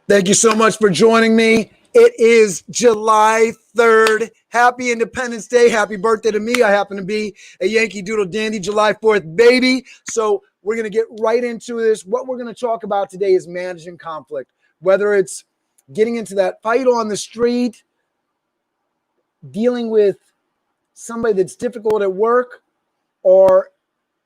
Thank you so much for joining me. It is July 3rd. Happy Independence Day. Happy birthday to me. I happen to be a Yankee Doodle Dandy July 4th baby. So we're going to get right into this. What we're going to talk about today is managing conflict, whether it's getting into that fight on the street, dealing with somebody that's difficult at work, or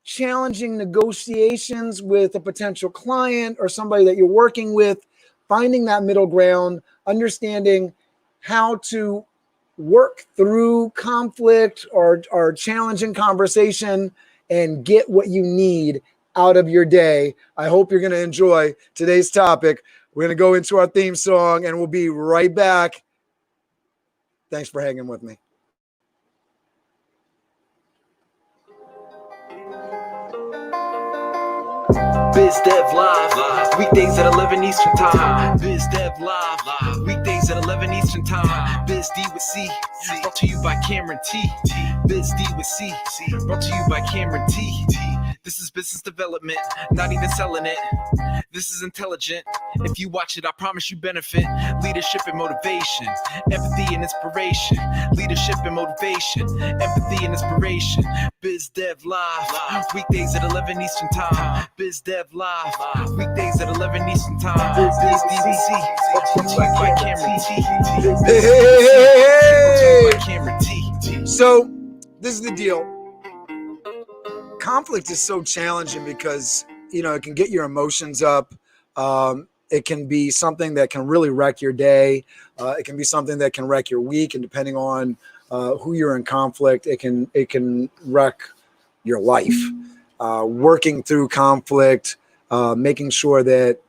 challenging negotiations with a potential client or somebody that you're working with, finding that middle ground, understanding how to work through conflict or challenging conversation and get what you need out of your day. I hope you're going to enjoy today's topic. We're going to go into our theme song and we'll be right back. Thanks for hanging with me. BizDev Live, weekdays at 11 Eastern Time. BizDev Live, weekdays at 11 Eastern Time. BizD with C, brought to you by Cameron T. BizD with C, brought to you by Cameron T. This is business development, not even selling it. This is intelligent. If you watch it, I promise you benefit. Leadership and motivation, empathy and inspiration. Leadership and motivation, empathy and inspiration. BizDev Live, weekdays at 11 Eastern Time. BizDev Live, weekdays at 11 Eastern Time. BizDVC, brought to you by Cameron T. Hey. Cameron T. So this is the deal. Conflict is so challenging because, it can get your emotions up. It can be something that can really wreck your day. It can be something that can wreck your week. And depending on who you're in conflict, it can wreck your life. Working through conflict, making sure that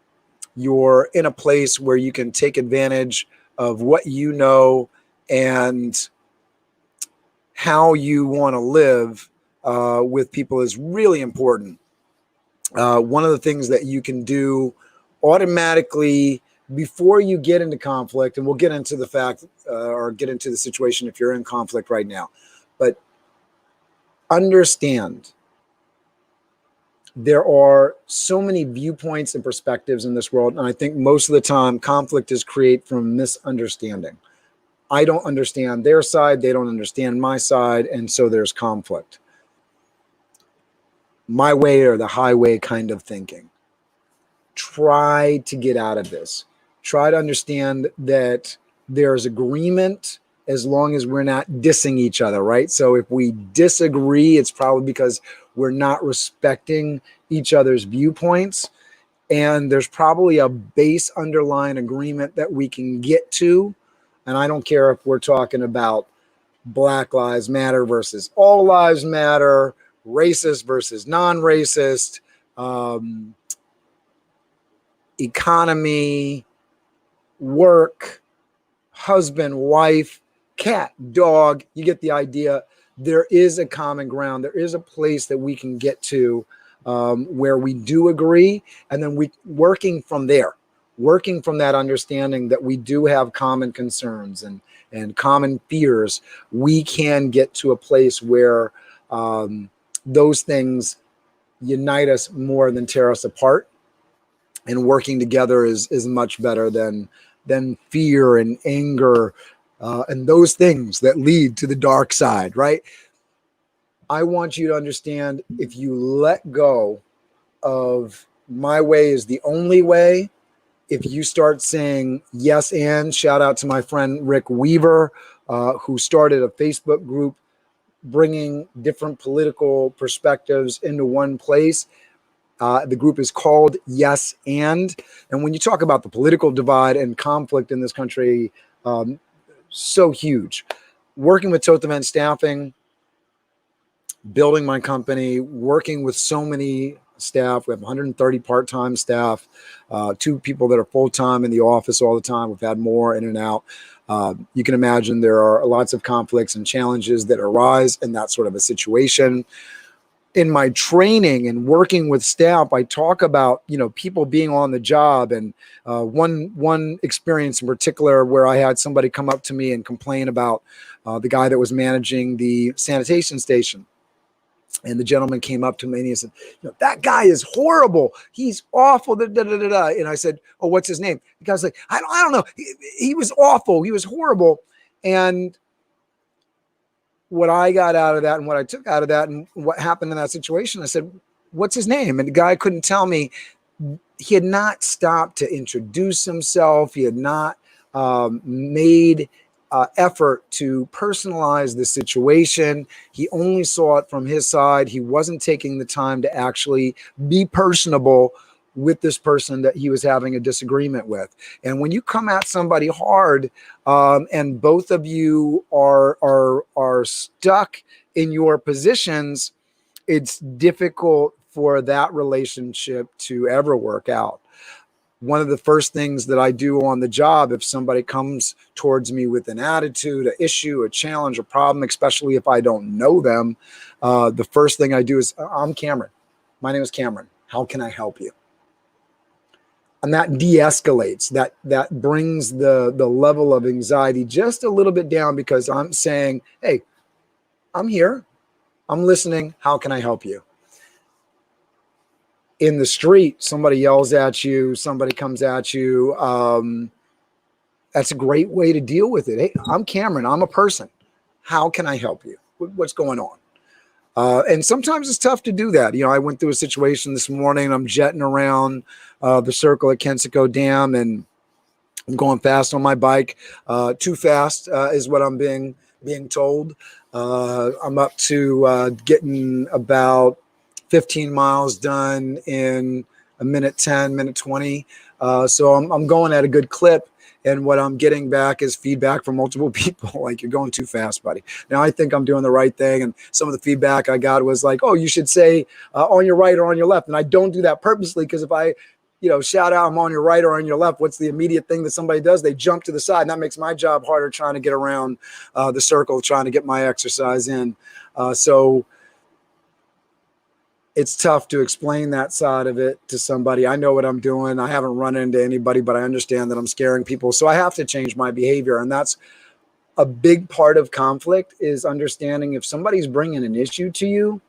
you're in a place where you can take advantage of what you know and how you want to live with people is really important. One of the things that you can do automatically before you get into conflict, and we'll get into the fact or get into the situation if you're in conflict right now, but understand there are so many viewpoints and perspectives in this world. And I think most of the time conflict is created from misunderstanding. I don't understand their side. They don't understand my side. And so there's conflict. My way or the highway kind of thinking. Try to get out of this. Try to understand that there's agreement as long as we're not dissing each other, right? So if we disagree, it's probably because we're not respecting each other's viewpoints. And there's probably a base underlying agreement that we can get to. And I don't care if we're talking about Black Lives Matter versus All Lives Matter, racist versus non-racist, economy, work, husband, wife, cat, dog. You get the idea. There is a common ground. There is a place that we can get to where we do agree. And then we working from there, working from that understanding that we do have common concerns and common fears, we can get to a place where those things unite us more than tear us apart. And working together is much better than fear and anger and those things that lead to the dark side, right? I want you to understand, if you let go of my way is the only way, if you start saying yes and, shout out to my friend Rick Weaver, who started a Facebook group bringing different political perspectives into one place. The group is called Yes And. And when you talk about the political divide and conflict in this country, so huge. Working with Toth Event Staffing, building my company, working with so many staff. We have 130 part-time staff, 2 people that are full-time in the office all the time. We've had more in and out. You can imagine there are lots of conflicts and challenges that arise in that sort of a situation. In my training and working with staff, I talk about, people being on the job. And one experience in particular where I had somebody come up to me and complain about the guy that was managing the sanitation station. And the gentleman came up to me and he said, that guy is horrible. He's awful. Da, da, da, da, da. And I said, oh, what's his name? The guy's like, I don't know. He was awful. He was horrible. And what I got out of that and what I took out of that and what happened in that situation, I said, what's his name? And the guy couldn't tell me. He had not stopped to introduce himself. He had not made effort to personalize the situation. He only saw it from his side. He wasn't taking the time to actually be personable with this person that he was having a disagreement with. And when you come at somebody hard, and both of you are stuck in your positions, it's difficult for that relationship to ever work out. One of the first things that I do on the job, if somebody comes towards me with an attitude, an issue, a challenge, a problem, especially if I don't know them, the first thing I do is, I'm Cameron. My name is Cameron. How can I help you? And that de-escalates, that brings the level of anxiety just a little bit down, because I'm saying, hey, I'm here. I'm listening. How can I help you? In the street, somebody yells at you, somebody comes at you. That's a great way to deal with it. Hey, I'm Cameron. I'm a person. How can I help you? What's going on? And sometimes it's tough to do that. I went through a situation this morning. I'm jetting around the circle at Kensico Dam, and I'm going fast on my bike. Too fast is what I'm being told. I'm up to getting about 15 miles done in a minute 10, minute 20. So I'm going at a good clip. And what I'm getting back is feedback from multiple people. Like, you're going too fast, buddy. Now, I think I'm doing the right thing. And some of the feedback I got was like, oh, you should say on your right or on your left. And I don't do that purposely, because if I, shout out I'm on your right or on your left, what's the immediate thing that somebody does? They jump to the side. And that makes my job harder, trying to get around the circle, trying to get my exercise in. So it's tough to explain that side of it to somebody. I know what I'm doing. I haven't run into anybody, but I understand that I'm scaring people. So I have to change my behavior. And that's a big part of conflict, is understanding if somebody's bringing an issue to you,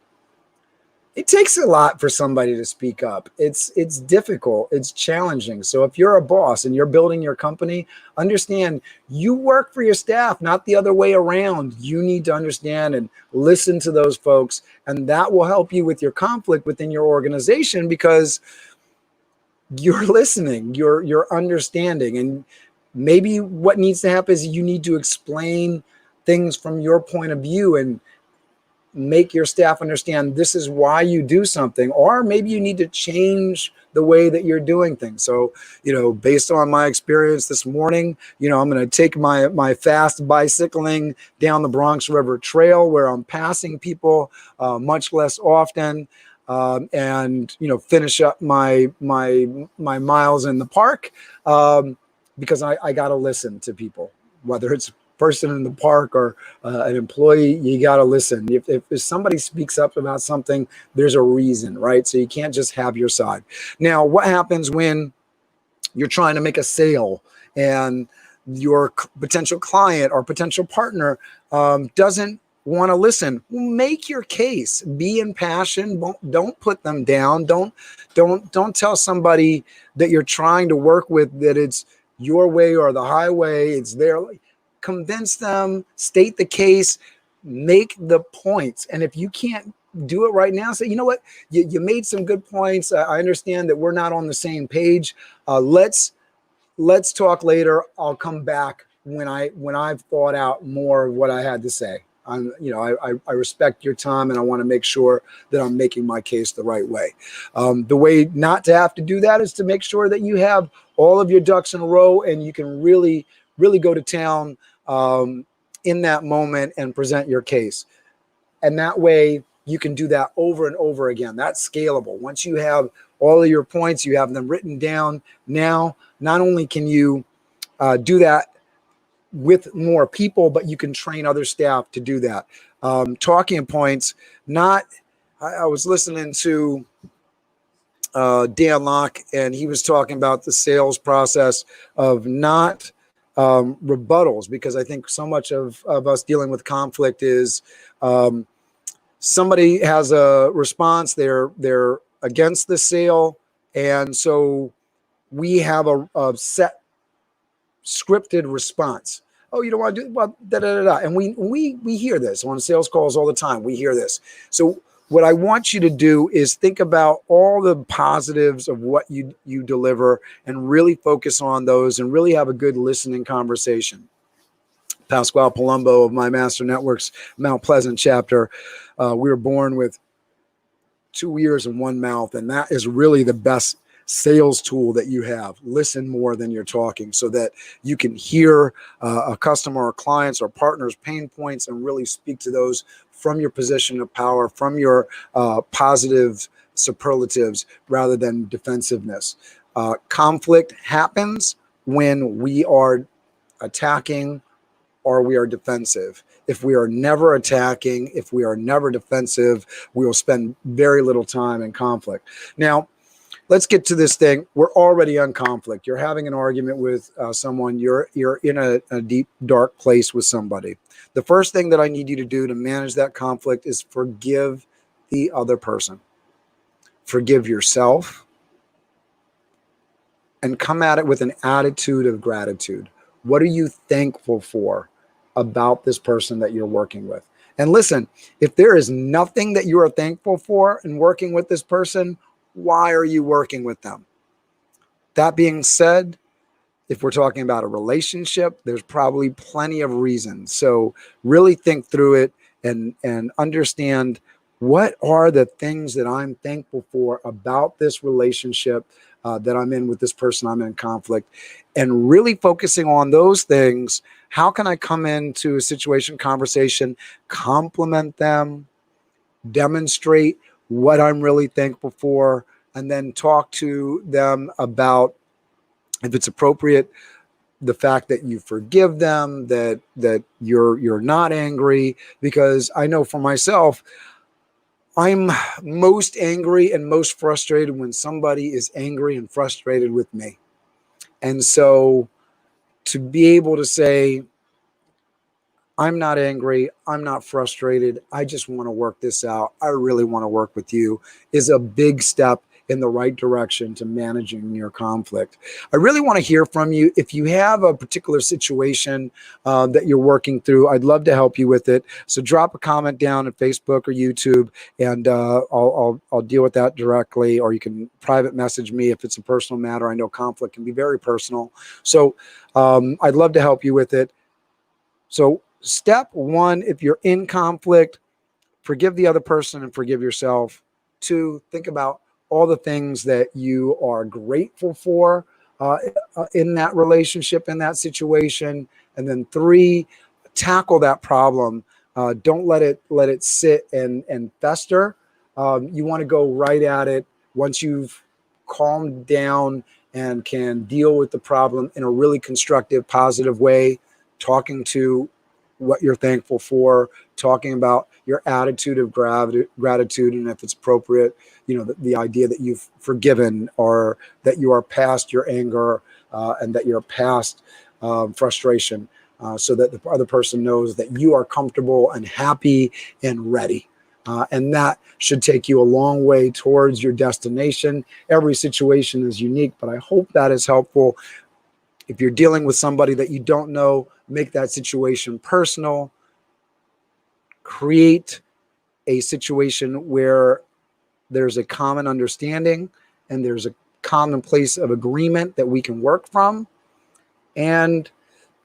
it takes a lot for somebody to speak up. It's difficult. It's challenging. So if you're a boss and you're building your company, understand you work for your staff, not the other way around. You need to understand and listen to those folks, and that will help you with your conflict within your organization, because you're listening, you're understanding. And maybe what needs to happen is you need to explain things from your point of view and make your staff understand this is why you do something, or maybe you need to change the way that you're doing things. So, based on my experience this morning, I'm going to take my fast bicycling down the Bronx River Trail, where I'm passing people much less often, and finish up my miles in the park, because I got to listen to people, whether it's person in the park or an employee. You got to listen. If somebody speaks up about something, there's a reason, right? So you can't just have your side. Now, what happens when you're trying to make a sale and your potential client or potential partner doesn't want to listen? Make your case. Be impassioned. Don't put them down. Don't tell somebody that you're trying to work with that it's your way or the highway. It's their. Convince them, state the case, make the points. And if you can't do it right now, say, you know what, you made some good points. I understand that we're not on the same page. Let's talk later. I'll come back when I've thought out more of what I had to say. I respect your time, and I want to make sure that I'm making my case the right way. The way not to have to do that is to make sure that you have all of your ducks in a row, and you can really go to town in that moment and present your case. And that way you can do that over and over again. That's scalable. Once you have all of your points, you have them written down. Now, not only can you do that with more people, but you can train other staff to do that. Talking points, I was listening to Dan Locke, and he was talking about the sales process of not rebuttals, because I think so much of us dealing with conflict is somebody has a response, they're against the sale, and so we have a set scripted response. Oh, you don't want to do well, da da da da. And we hear this on sales calls all the time. We hear this. So what I want you to do is think about all the positives of what you deliver and really focus on those and really have a good listening conversation. Pasquale Palumbo of My Master Networks Mount Pleasant chapter. We were born with 2 ears and 1 mouth, and that is really the best sales tool that you have. Listen more than you're talking so that you can hear a customer or clients or partners' pain points and really speak to those from your position of power, from your positive superlatives rather than defensiveness. Conflict happens when we are attacking or we are defensive. If we are never attacking, if we are never defensive, we will spend very little time in conflict. Now, let's get to this thing. We're already on conflict. You're having an argument with someone. You're in a deep, dark place with somebody. The first thing that I need you to do to manage that conflict is forgive the other person. Forgive yourself and come at it with an attitude of gratitude. What are you thankful for about this person that you're working with? And listen, if there is nothing that you are thankful for in working with this person, why are you working with them? That being said, if we're talking about a relationship, there's probably plenty of reasons. So really think through it and understand what are the things that I'm thankful for about this relationship that I'm in with this person I'm in conflict, and really focusing on those things. How can I come into a situation, conversation, compliment them, demonstrate what I'm really thankful for, and then talk to them about, if it's appropriate, the fact that you forgive them, that you're not angry. Because I know for myself, I'm most angry and most frustrated when somebody is angry and frustrated with me. And so to be able to say, I'm not angry, I'm not frustrated, I just want to work this out, I really want to work with you, is a big step in the right direction to managing your conflict. I really want to hear from you. If you have a particular situation that you're working through, I'd love to help you with it. So drop a comment down at Facebook or YouTube, and I'll deal with that directly, or you can private message me if it's a personal matter. I know conflict can be very personal. So I'd love to help you with it. So step one, if you're in conflict, forgive the other person and forgive yourself. 2, think about all the things that you are grateful for in that relationship, in that situation. And then 3, tackle that problem. Don't let it sit and fester. You want to go right at it once you've calmed down and can deal with the problem in a really constructive, positive way, talking to what you're thankful for, talking about your attitude of gratitude, and if it's appropriate, the idea that you've forgiven, or that you are past your anger and that you're past frustration, so that the other person knows that you are comfortable and happy and ready. And that should take you a long way towards your destination. Every situation is unique, but I hope that is helpful. If you're dealing with somebody that you don't know, make that situation personal. Create a situation where there's a common understanding and there's a common place of agreement that we can work from. And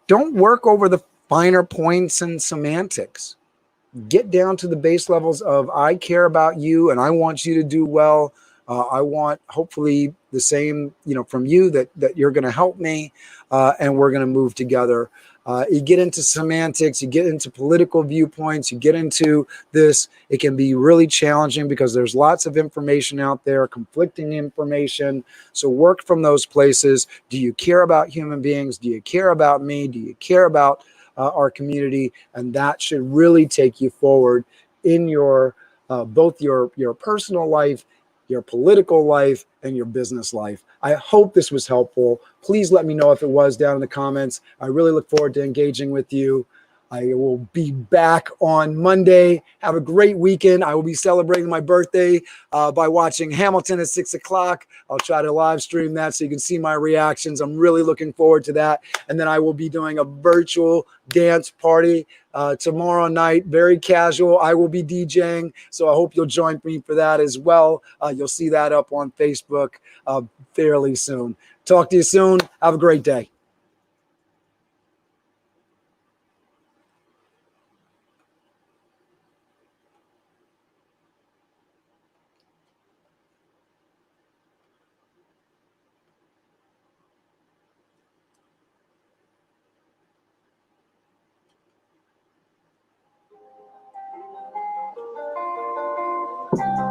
don't work over the finer points and semantics. Get down to the base levels of, I care about you and I want you to do well. I want hopefully the same, from you, that you're going to help me and we're going to move together. You get into semantics, you get into political viewpoints, you get into this. It can be really challenging because there's lots of information out there, conflicting information. So work from those places. Do you care about human beings? Do you care about me? Do you care about our community? And that should really take you forward in your both your personal life, your political life, and your business life. I hope this was helpful. Please let me know if it was down in the comments. I really look forward to engaging with you. I will be back on Monday. Have a great weekend. I will be celebrating my birthday by watching Hamilton at 6 o'clock. I'll try to live stream that so you can see my reactions. I'm really looking forward to that. And then I will be doing a virtual dance party tomorrow night, very casual. I will be DJing, so I hope you'll join me for that as well. You'll see that up on Facebook fairly soon. Talk to you soon. Have a great day.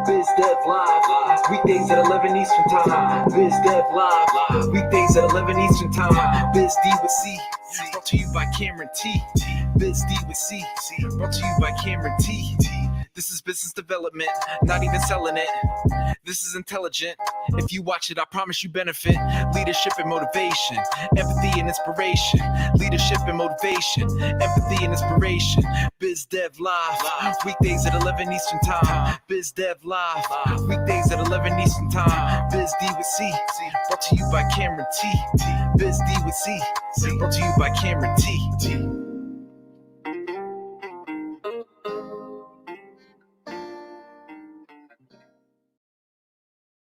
Biz Dev Live, weekdays at 11 Eastern Time. Biz Dev Live, weekdays at 11 Eastern Time. Biz D with C, brought to you by Cameron T. Biz D with C, brought to you by Cameron T. This is business development, not even selling it. This is intelligent. If you watch it, I promise you benefit. Leadership and motivation, empathy and inspiration. Leadership and motivation, empathy and inspiration. Biz Dev Live, weekdays at 11 Eastern Time. Biz Dev Live, weekdays at 11 Eastern Time. Biz D with C, brought to you by Cameron T. Biz D with C, brought to you by Cameron T.